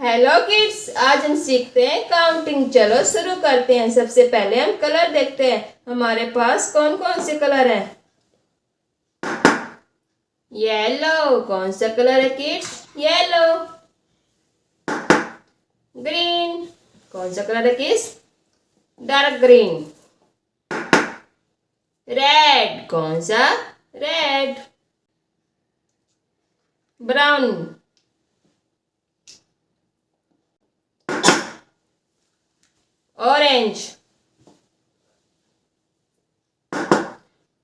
Hello kids, आज हम सीखते हैं काउंटिंग। चलो शुरू करते हैं। सबसे पहले हम कलर देखते हैं। हमारे पास कौन कौन से कलर हैं? येलो। कौन सा कलर है किड्स? येलो। ग्रीन। कौन सा कलर है किड्स? Dark green. रेड। कौन सा? Red. Brown. Orange.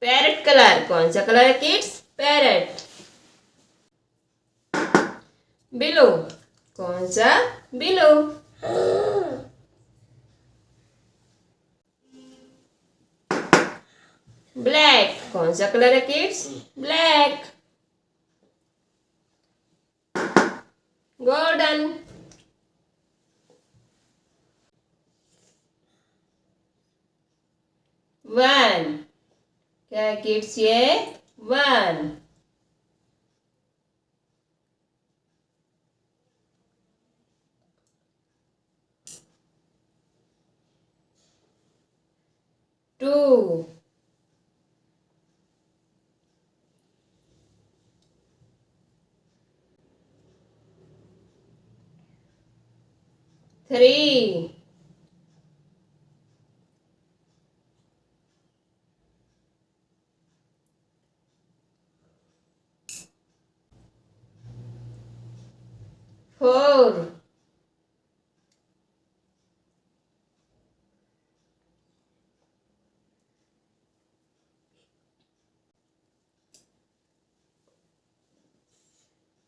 Parrot colour. कौन सा कलर है किड्स? पैरेट। ब्लू। कौन सा? ब्लू। ब्लैक। कौन सा कलर है किड्स? ब्लैक। गोल्डन। वन। क्या है किड्स ये? One. Two. Three. Four.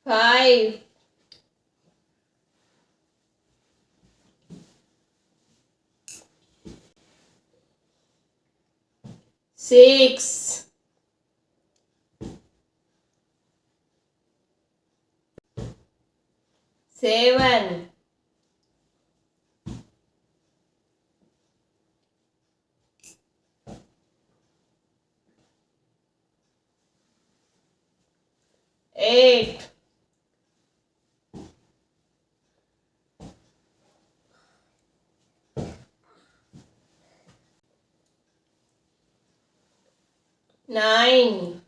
Five. Six. Seven. Eight. Nine.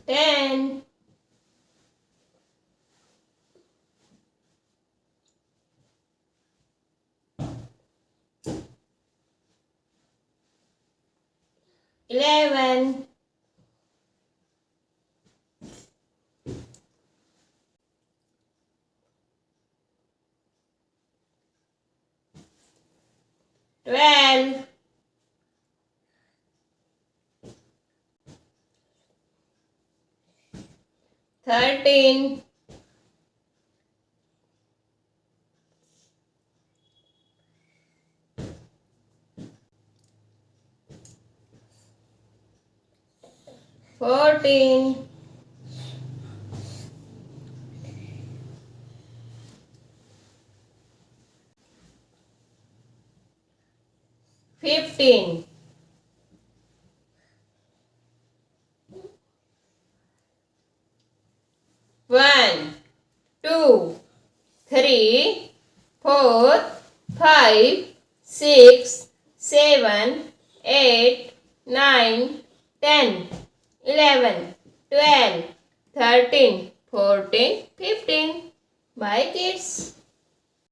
10. 11. 12. 13. 14. 15. 1, 2, 3, 4, 5, 6, 7, 8, 9, 10, 11, 12, 13, 14, 15. Bye kids.